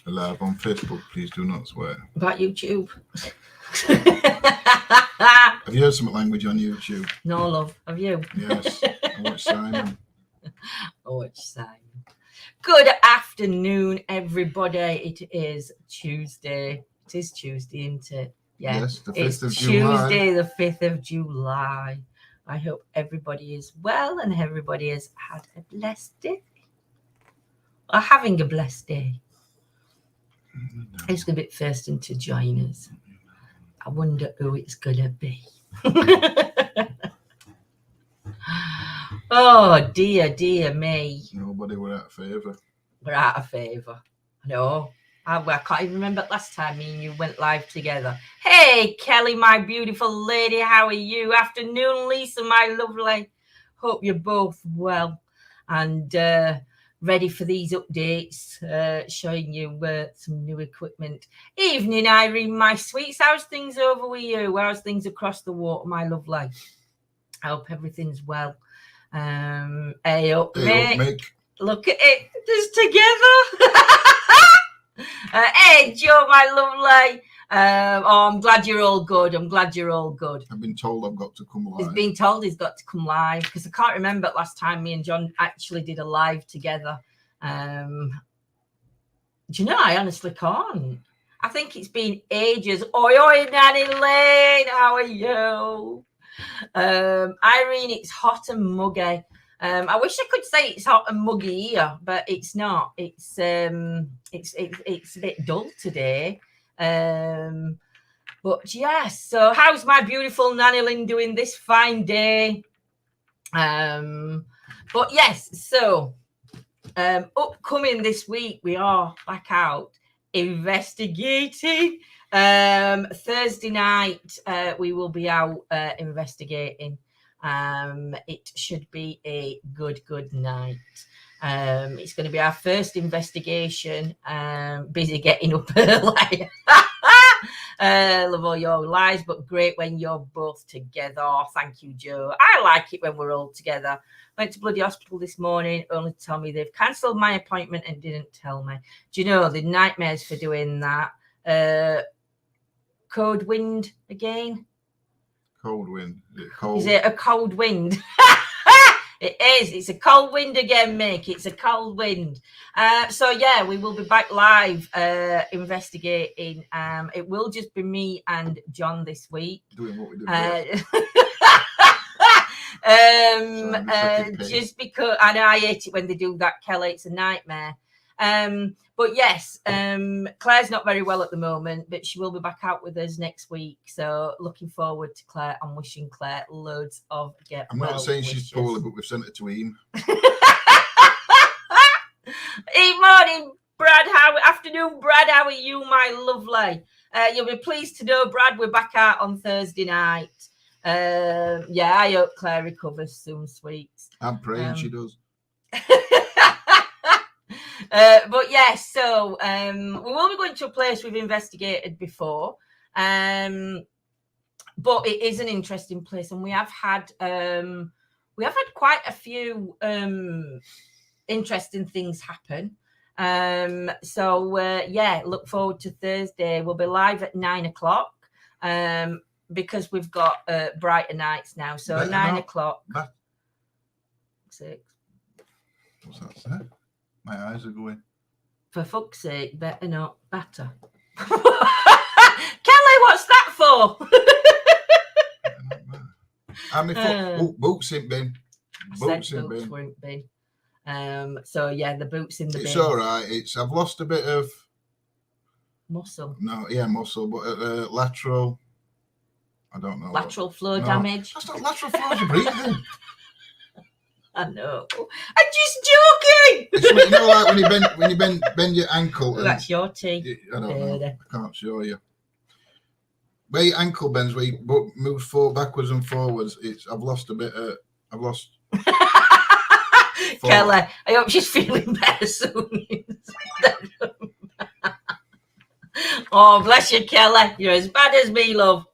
Live on Facebook, please do not swear. About YouTube. Have you heard some language on YouTube? No, love. Have you? Yes. I watch Simon. Simon. Good afternoon, everybody. It is Tuesday. It is Tuesday, isn't it? Yeah. Yes, the 5th it's of July. Tuesday, the 5th of July. I hope everybody is well and everybody has had a blessed day. Or having a blessed day. Who's going to be first into join us? I wonder who it's going to be. Oh, dear me. Nobody were out of favour. We're out of favour. No. I can't even remember last time me and you went live together. Hey, Kelly, my beautiful lady. How are you? Afternoon, Lisa, my lovely. Hope you're both well and ready for these updates, showing you some new equipment. Evening, Irene, my sweets. How's things over with you? How's things across the water, my lovely? I hope everything's well. Hey up, Mick. Look at it. Just together. Hey, Joe, my lovely. I'm glad you're all good. I've been told I've got to come live. He's been told he's got to come live because I can't remember last time me and John actually did a live together. Do you know, I honestly can't. I think it's been ages. Oi, Nanny Lane, how are you? Irene, it's hot and muggy. I wish I could say it's hot and muggy here, but it's not. It's a bit dull today. But yes, so how's my beautiful Nanny Lynn doing this fine day? But yes, so upcoming this week, we are back out investigating. Thursday night, we will be out investigating. It should be a good night. It's going to be our first investigation. Busy getting up early. Love all your lies, but great when you're both together. Oh, thank you, Joe. I like it when we're all together. Went to bloody hospital this morning, only to tell me they've cancelled my appointment and didn't tell me. Do you know the nightmares for doing that? Cold wind again? Cold wind. Is it cold? Is it a cold wind? It is. It's a cold wind again, Mick. It's a cold wind. So, yeah, we will be back live investigating. It will just be me and John this week. Doing what we do. Just because, and I hate it when they do that, Kelly. It's a nightmare. But yes, Claire's not very well at the moment, but she will be back out with us next week. So looking forward to Claire and wishing Claire loads of get I'm well not saying wishes. she's poorly, but we've sent her to Ian. Hey, morning, Brad. Afternoon, Brad. How are you, my lovely? You'll be pleased to know, Brad, we're back out on Thursday night. Yeah, I hope Claire recovers soon, sweets. I'm praying she does. But yes, so we will be going to a place we've investigated before, but it is an interesting place, and we have had quite a few interesting things happen. So yeah, look forward to Thursday. We'll be live at 9:00 because we've got brighter nights now. So better 9:00. 6. What's that say? My eyes are going. For fuck's sake, better not. Better. Kelly, what's that for? Boots in bin. Boots in bin. So yeah, the boots in the bin. It's all right. I've lost a bit of muscle. No, yeah, muscle, but lateral. I don't know. Lateral flow damage. That's not lateral flow. You're breathing. I know. I'm just joking. It's when, you know, like when you bend your ankle. Well, that's your tea. I don't know. I can't show you. Where your ankle bends, where you move backwards and forwards. I've lost a bit. I've lost. Kelly, I hope she's feeling better soon. Oh, bless you, Kelly. You're as bad as me, love.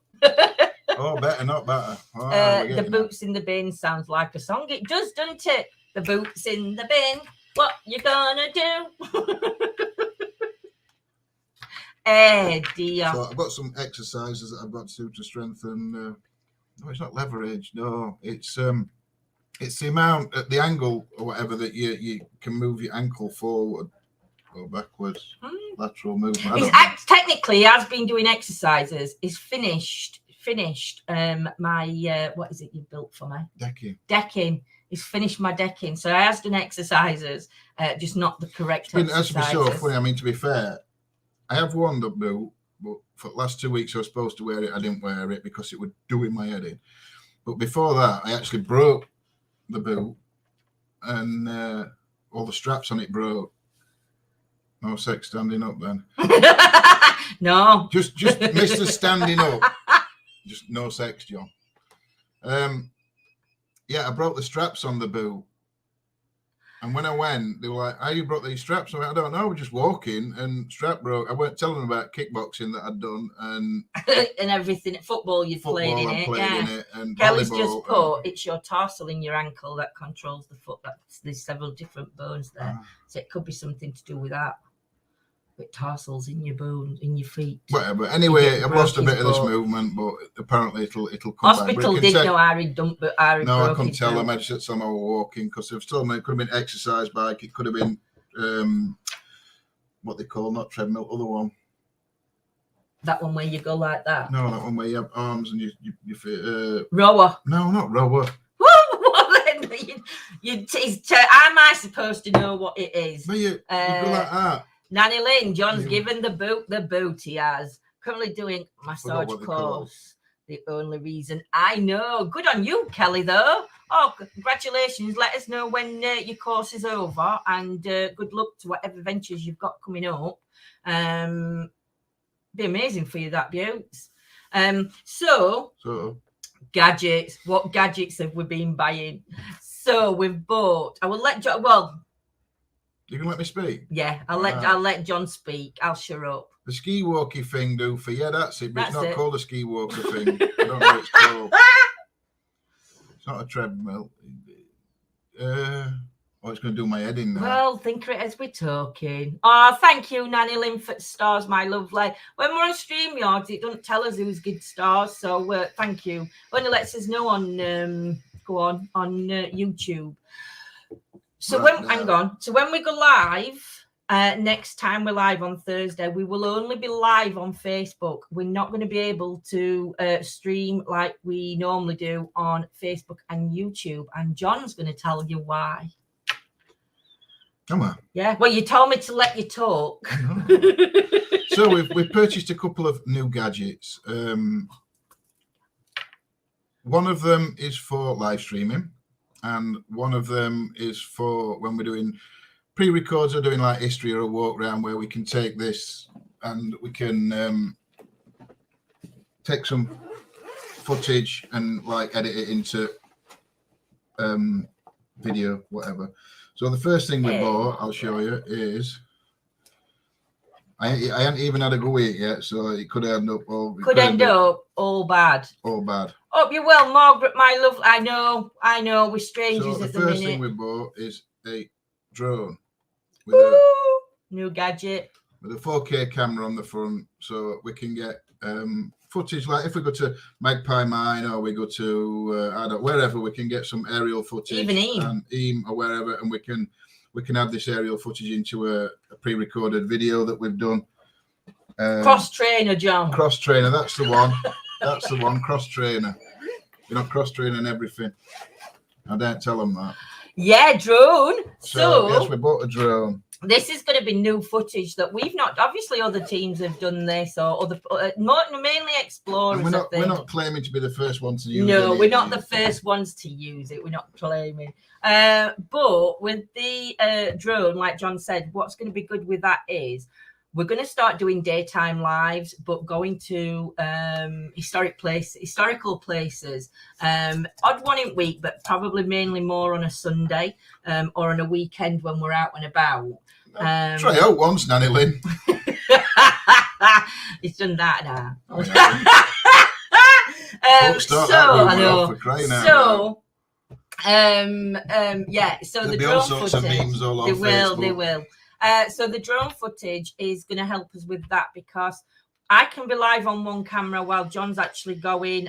Oh, better, not better. Oh, the boots in the bin sounds like a song. It does, doesn't it? The boots in the bin. What you gonna do? Hey dear. So I've got some exercises that I've got to do to strengthen. No, it's not leverage. No, it's the amount at the angle or whatever that you can move your ankle forward or backwards, lateral movement. Technically, he has been doing exercises. He's finished. My what is it you built for me? Decking. He's finished my decking. So I has done exercises, just not the correct exercises. That's so funny. I mean, to be fair, I have worn the boot, but for the last 2 weeks I was supposed to wear it. I didn't wear it because it would do in my head in. But before that, I actually broke the boot, and all the straps on it broke. No sex standing up then. No. Just Mr. Standing up. Just no sex, John. Yeah, I broke the straps on the boot. And when I went, they were like, "How you broke these straps?" I went, "I don't know. We're just walking, and strap broke." I weren't telling them about kickboxing that I'd done and and everything. Football you'd played in it. Yeah. And Kelly's just put it's your tarsal in your ankle that controls the foot. There's several different bones there, so it could be something to do with that. With tarsals in your bone, in your feet. Whatever. Anyway, I've lost a bit of this movement, but apparently it'll come Hospital back. didn't know Harry dumped, but Harry no, I couldn't tell them. I just said somehow walking because they've told me it could have been exercise bike. It could have been what they call not treadmill, other one. That one where you go like that. No, that one where you have arms and you fit. Rower. No, not rower. Am I supposed to know what it is? No, you go like that. Nanny Lynn, John's given the boot he has. Currently doing massage course. The only reason I know. Good on you, Kelly, though. Oh, congratulations. Let us know when your course is over, and good luck to whatever ventures you've got coming up. Be amazing for you, that Buttes. So gadgets. What gadgets have we been buying? So we've bought. I will let John. Well, you can let me speak. Yeah, I'll let John speak. I'll shut up. The ski walkie thing, do for that's it. But That's it's not it. called a ski walker thing. I don't know what it's called. It's not a treadmill. It's going to do my head in now. Well, think of it as we're talking. Oh, thank you, Nanny Lynn, for stars, my lovely. When we're on StreamYards, it doesn't tell us who's good stars, so thank you. Only lets us know on YouTube. So when we go live, next time we're live on Thursday, we will only be live on Facebook. We're not going to be able to stream like we normally do on Facebook and YouTube. And John's going to tell you why. Come on. Yeah. Well, you told me to let you talk. So we've purchased a couple of new gadgets. One of them is for live streaming. And one of them is for when we're doing pre-records or doing like history or a walk around where we can take this and we can take some footage and like edit it into video, whatever. So the first thing we bought, I'll show you, is I hadn't even had a go at it yet, so it could end up all bad. All bad. Hope you're well, Margaret, my love. I know, we're strangers at the minute. The first thing we bought is a drone with new gadget with a 4K camera on the front, so we can get footage. Like if we go to Magpie Mine or we go to wherever, we can get some aerial footage, even Eam or wherever, and we can add this aerial footage into a pre-recorded video that we've done. Cross trainer, John. Cross trainer, that's the one. That's the one. Cross trainer. You're not cross training everything. I don't tell them that. Yeah, drone. So yes, we bought a drone. This is going to be new footage that we've not. Obviously, other teams have done this, or other mainly explorers. We're not claiming to be the first ones to use it. No, we're not the first ones to use it. We're not claiming. But with the drone, like John said, what's going to be good with that is we're going to start doing daytime lives, but going to historical places. Odd one in week, but probably mainly more on a Sunday or on a weekend when we're out and about. Try out once, Nanny Lynn. He's done that now. Oh, yeah. So the drone footage. Memes all they will. So the drone footage is going to help us with that, because I can be live on one camera while John's actually going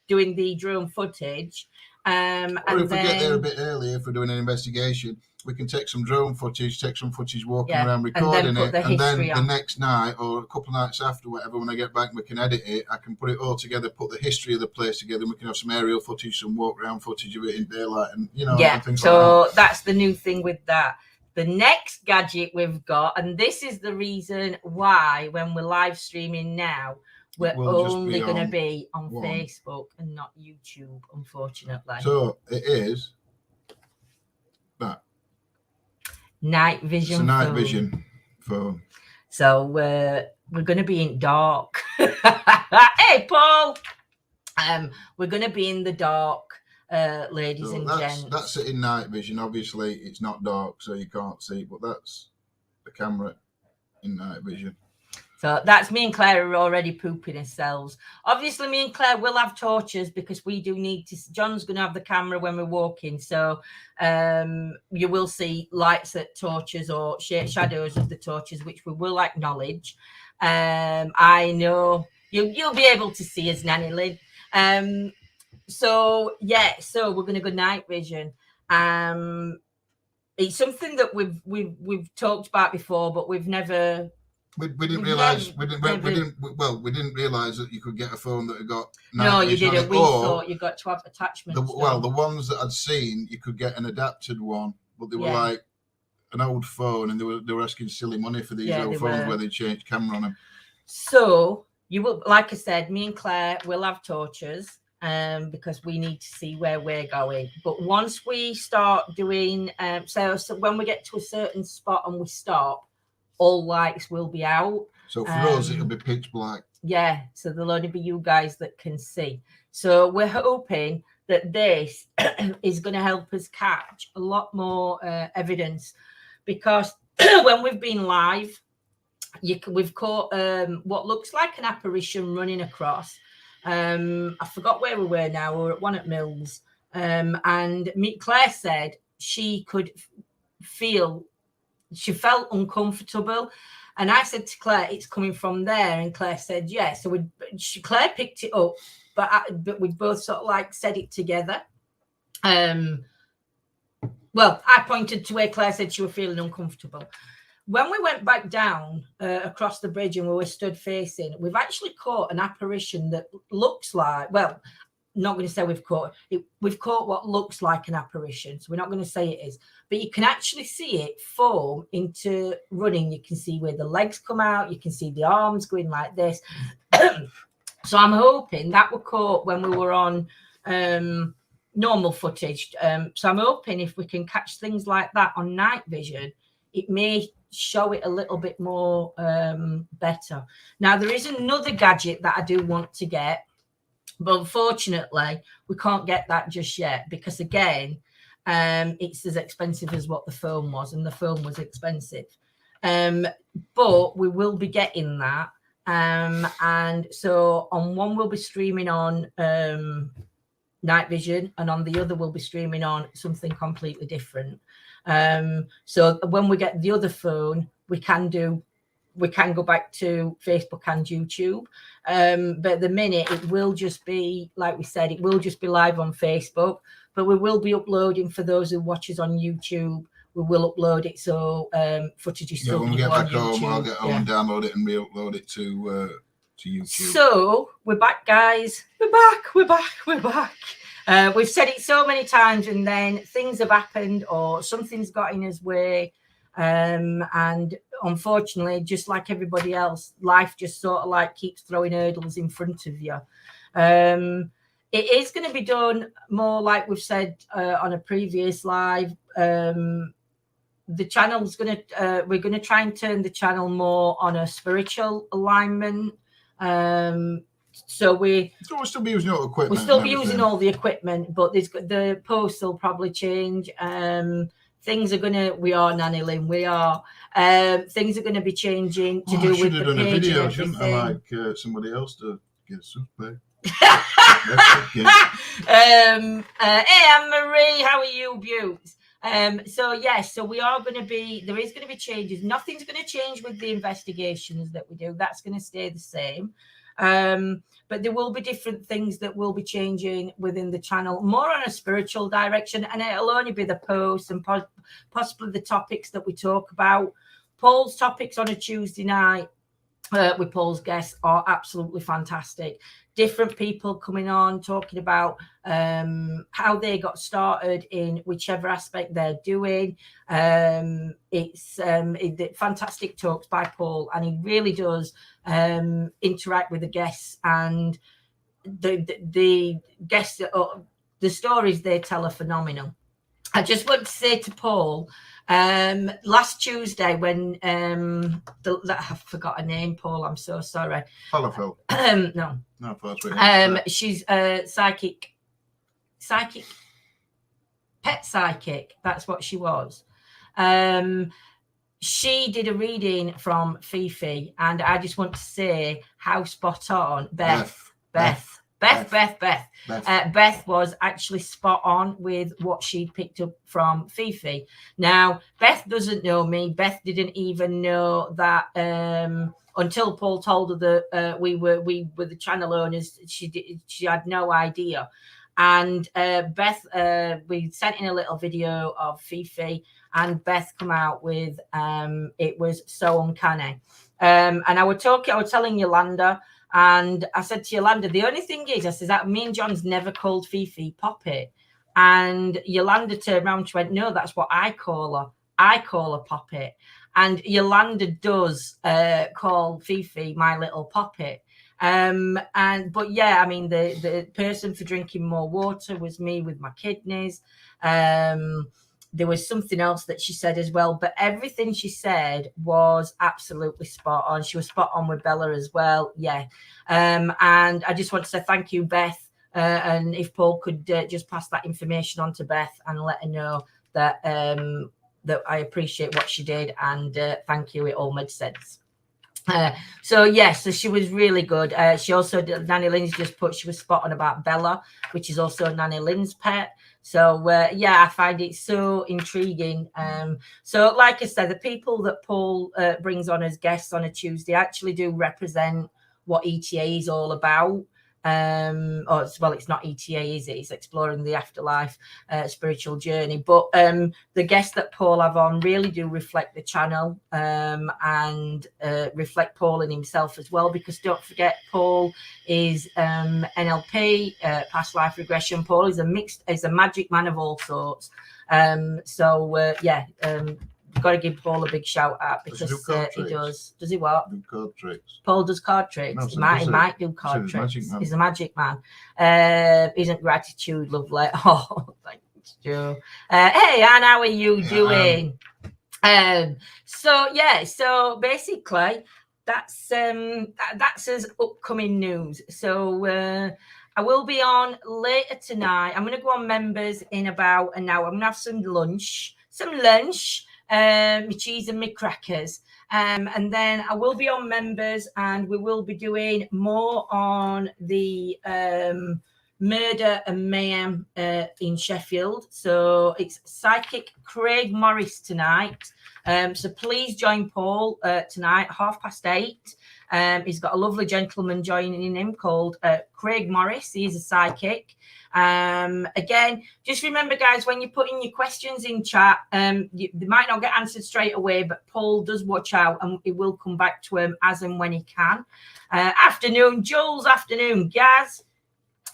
doing the drone footage. Or and if we get there a bit earlier, if we're doing an investigation, we can take some drone footage, take some footage walking around recording it, and then the next night or a couple of nights after, whatever, when I get back, we can edit it. I can put it all together, put the history of the place together, and we can have some aerial footage, some walk around footage of it in daylight, and and things so like that. That's the new thing with that. The next gadget we've got, and this is the reason why when we're live streaming now, we're only going to be on Facebook and not YouTube, unfortunately. So it is that night vision. It's a night vision phone. So we're going to be in dark. Hey, Paul. We're going to be in the dark, ladies and gents. That's it in night vision. Obviously, it's not dark, so you can't see, but that's the camera in night vision. So that's me and Claire are already pooping ourselves. Obviously, me and Claire will have torches because we do need to. John's going to have the camera when we're walking. So you will see lights at torches or shadows of the torches, which we will acknowledge. I know you'll be able to see us, Nanny Lynn. So we're going to go night vision. It's something that we've talked about before, but we've never. We didn't realize we didn't realize that you could get a phone that had got no, you didn't. We thought you got to have attachments. The ones that I'd seen, you could get an adapted one, but they were like an old phone, and they were asking silly money for these old phones where they changed camera on them. So you will, like I said, me and Claire will have torches, because we need to see where we're going. But once we start doing, so when we get to a certain spot and we stop, all lights will be out. So for us, it'll be pitch black. Yeah, so there'll only be you guys that can see. So we're hoping that this is going to help us catch a lot more evidence, because when we've been live, we've caught what looks like an apparition running across. I forgot where we were now. We were at one at Mills. And Claire said she could feel. She felt uncomfortable, and I said to Claire, "It's coming from there." And Claire said, "Yeah." So Claire picked it up, but we both sort of like said it together. Well, I pointed to where Claire said she was feeling uncomfortable. When we went back down across the bridge and we were stood facing, we've actually caught an apparition that looks like, well, not going to say we've caught what looks like an apparition, so we're not going to say it is, but you can actually see it form into running. You can see where the legs come out, you can see the arms going like this. So I'm hoping that were caught when we were on normal footage. So I'm hoping if we can catch things like that on night vision, it may show it a little bit more better. Now there is another gadget that I do want to get, but unfortunately, we can't get that just yet because, again, it's as expensive as what the phone was, and the phone was expensive. But we will be getting that. And so on one, we'll be streaming on night vision, and on the other, we'll be streaming on something completely different. So when we get the other phone, we can go back to Facebook and YouTube. But at the minute, it will just be, like we said, it will just be live on Facebook. But we will be uploading, for those who watch us on YouTube, we will upload it. So footage is still when we get back home, I'll get home and download it and re-upload it to YouTube. So we're back, guys. We're back. We've said it so many times, and then things have happened or something's got in his way. And unfortunately, just like everybody else, life just sort of like keeps throwing hurdles in front of you. It is going to be done more, like we've said on a previous live. The channel's going to, we're going to try and turn the channel more on a spiritual alignment. So we'll still be using all the equipment. We'll still be using all the equipment, but the posts will probably change. Things are we are Nanny Lynn, we are. Things are going to be changing to do with the done page a video, and shouldn't everything. I, like somebody else to get some pay. Hey, Anne-Marie, how are you, beauties? So we are going to be, there is going to be changes. Nothing's going to change with the investigations that we do. That's going to stay the same. But there will be different things that will be changing within the channel, more on a spiritual direction, and it'll only be the posts and possibly the topics that we talk about. Paul's topics on a Tuesday night with Paul's guests are absolutely fantastic. Different people coming on talking about how they got started in whichever aspect they're doing. It's fantastic talks by Paul, and he really does interact with the guests, and the guests, the stories they tell are phenomenal. I just want to say to Paul, last Tuesday when I forgot her name, Paul, I'm so sorry. Falafel. No, she's psychic, pet psychic. That's what she was. She did a reading from Fifi, and I just want to say how spot on Beth was actually spot on with what she'd picked up from Fifi. Now, Beth doesn't know me. Beth didn't even know that until Paul told her that we were the channel owners. She had no idea. And Beth, we sent in a little video of Fifi, and Beth come out with it was so uncanny. And I was telling Yolanda. And I said to Yolanda, the only thing is, I said that me and John's never called Fifi Poppet. And Yolanda turned around and she went, no, that's what I call her. I call her Poppet. And Yolanda does call Fifi my little Poppet. But yeah, I mean, the person for drinking more water was me with my kidneys. There was something else that she said as well, but everything she said was absolutely spot on. She was spot on with Bella as well. Yeah. And I just want to say thank you, Beth. And if Paul could just pass that information on to Beth and let her know that that I appreciate what she did, and thank you. It all made sense. So she was really good. She also did, Nanny Lynn's just put, she was spot on about Bella, which is also Nanny Lynn's pet. So I find it so intriguing. So like I said, the people that Paul brings on as guests on a Tuesday actually do represent what ETA is all about. It's not ETA, is it? It's exploring the afterlife spiritual journey. But the guests that Paul have on really do reflect the channel and reflect Paul and himself as well, because don't forget, Paul is NLP, past life regression. Paul is a magic man of all sorts. Got to give Paul a big shout out, because he does. Does he what? Card tricks. Paul does card tricks. No, he might do card tricks. He's a magic man. Isn't gratitude lovely? Oh, thanks, Joe. Hey, Anne, how are you doing? So basically, that's as upcoming news. So I will be on later tonight. I'm going to go on members in about an hour. I'm going to have some lunch. My cheese and my crackers, and then I will be on members, and we will be doing more on the murder and mayhem in Sheffield. So it's psychic Craig Morris tonight. So please join Paul tonight, 8:30. He's got a lovely gentleman joining him called Craig Morris. He's a psychic. Again, just remember, guys, when you're putting your questions in chat, they might not get answered straight away, but Paul does watch out, and he will come back to him as and when he can. Afternoon, Jules. Afternoon, Gaz.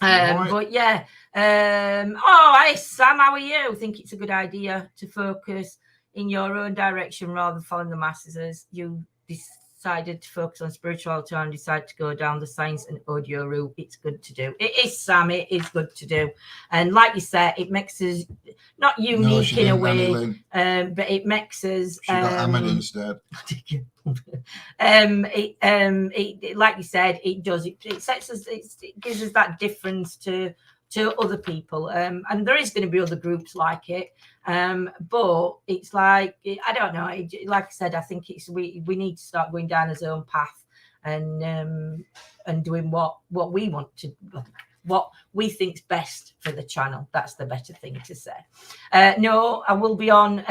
But yeah. Hi, Sam. How are you? I think it's a good idea to focus in your own direction rather than following the masses, as you decided to focus on spirituality and decided to go down the science and audio route. It's good to do. It is, Sam. It is good to do. And like you said, it makes us not unique in a way, but it makes us. She got hammered instead. Like you said, it does. It sets us. It gives us that difference to other people, and there is going to be other groups like it, but it's like, I don't know, like I said, I think it's we need to start going down his own path and doing what we want to. what we think's best for the channel. That's the better thing to say. No, I will be on.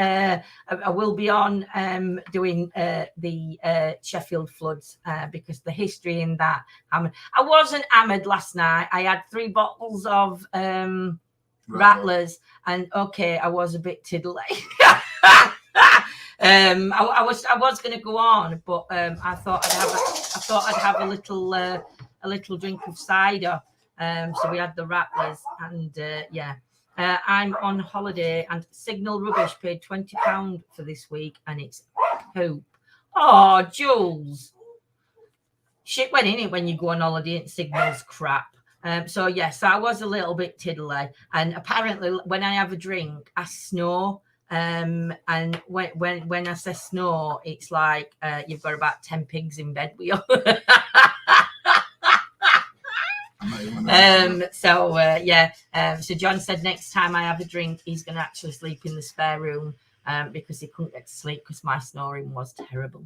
Doing the Sheffield floods because the history in that. I wasn't hammered last night. I had 3 bottles of Rattlers, and okay, I was a bit tiddly. I was going to go on, but I thought I'd have a little drink of cider. So we had the Rattlers, and I'm on holiday, and Signal Rubbish paid £20 for this week, and it's poop. Oh, Jules, shit went in it when you go on holiday and Signal's crap. So I was a little bit tiddly, and apparently when I have a drink, I snore. And when I say snore, it's like you've got about 10 pigs in bed with you. So John said next time I have a drink, he's going to actually sleep in the spare room because he couldn't get to sleep because my snoring was terrible.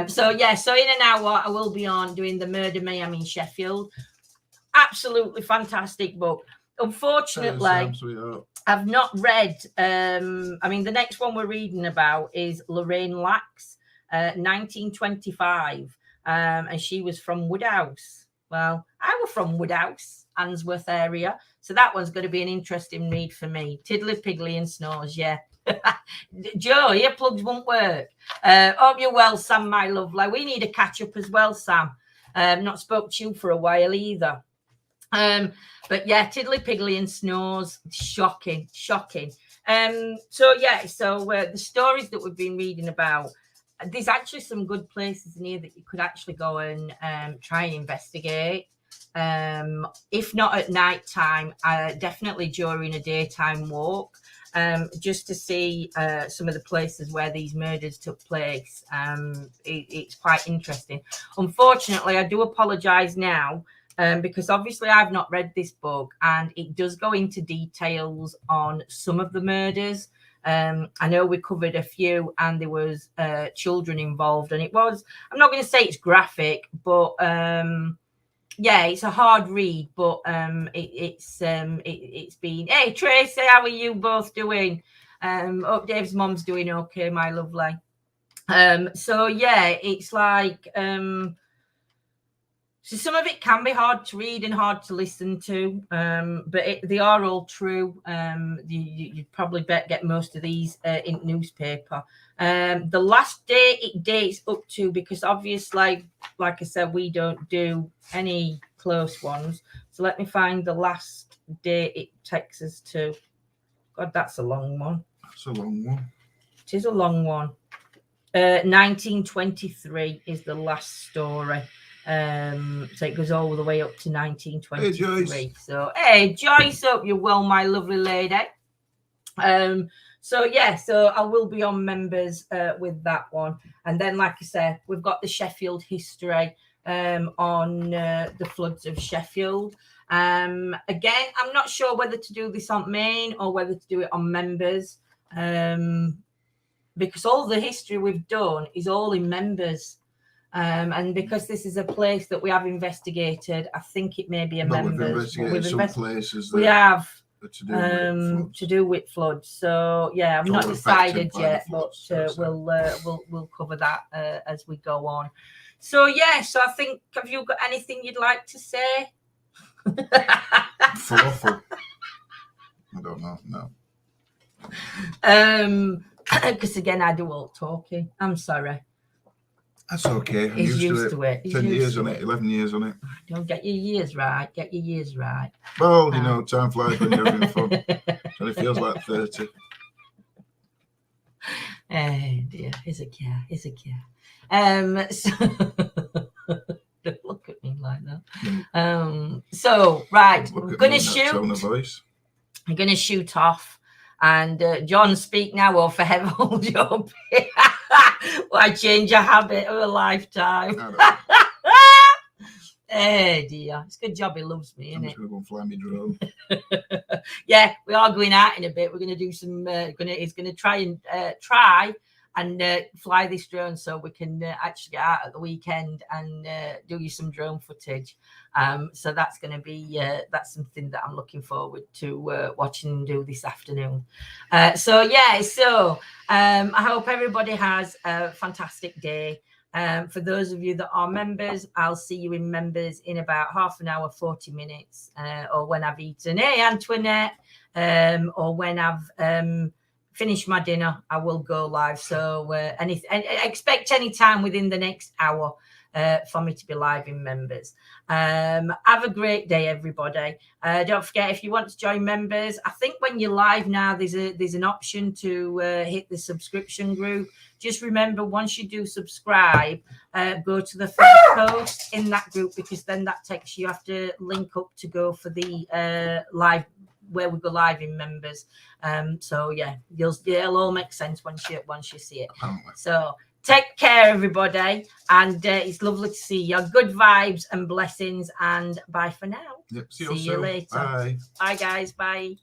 So in an hour I will be on doing the Murder Miami in Sheffield. Absolutely fantastic book. Unfortunately, I've not read. The next one we're reading about is Lorraine Lax, 1925, and she was from Woodhouse. Well, I was from Woodhouse, Answorth area, so that one's going to be an interesting read for me. Tiddly Piggly and snores, yeah. Joe, earplugs won't work. Hope you're well, Sam, my lovely. We need a catch up as well, Sam. Not spoke to you for a while either. But yeah, Tiddly Piggly and snores, shocking. The stories that we've been reading about, there's actually some good places in here that you could actually go and try and investigate. If not at night time, definitely during a daytime walk, just to see some of the places where these murders took place. It's quite interesting. Unfortunately, I do apologise now. Because obviously I've not read this book, and it does go into details on some of the murders. I know we covered a few, and there was children involved, and it was, I'm not going to say it's graphic, but it's a hard read, but it's been, hey Tracy, how are you both doing? Hope Dave's mom's doing okay, my lovely. It's like so some of it can be hard to read and hard to listen to, but they are all true. You'd probably get most of these in newspaper. The last day it dates up to, because obviously, like I said, we don't do any close ones. So let me find the last day it takes us to. God, that's a long one. That's a long one. It is a long one. 1923 is the last story. So it goes all the way up to 1923. Hey, Joyce. So, hey, Joyce, hope you're well, my lovely lady. So I will be on members with that one. And then, like I said, we've got the Sheffield history on the floods of Sheffield. Again, I'm not sure whether to do this on main or whether to do it on members. Because all the history we've done is all in members. And because this is a place that we have investigated, I think it may be a members. We've investigated some places that we have to do with floods. So yeah, I'm not decided yet, but we'll cover that as we go on. So so I think, have you got anything you'd like to say? Falafel. I don't know. No. Because again, I do all talking. I'm sorry. That's okay. I'm He's used to it. 10 years on it, 11 years on it. Don't get your years right. Get your years right. Well, time flies when you're having fun. And it feels like 30. Oh dear, he's a care. So don't look at me like that. So right, we're gonna shoot. Tone of voice. I'm gonna shoot off. And John, speak now or forever hold your peace. Why change a habit of a lifetime? Oh dear, it's a good job he loves me, isn't it? I'm just gonna go and fly me drone. Yeah, we are going out in a bit. We're gonna do some. He's gonna try and fly this drone so we can actually get out at the weekend and do you some drone footage. So that's going to be that's something that I'm looking forward to watching and do this afternoon. So I hope everybody has a fantastic day. For those of you that are members, I'll see you in members in about half an hour, 40 minutes, or when I've eaten. Hey, Antoinette, or when I've finished my dinner, I will go live. So expect any time within the next hour for me to be live in members. Have a great day, everybody. Don't forget, if you want to join members, I think when you're live now, there's an option to hit the subscription group. Just remember, once you do subscribe, go to the first post in that group, because then that takes you have to link up to go for the live, where we go live in members. So yeah, it'll all make sense once you see it. So take care, everybody, and it's lovely to see you. Good vibes and blessings, and bye for now. Yep, see you later. Bye. Bye, guys. Bye.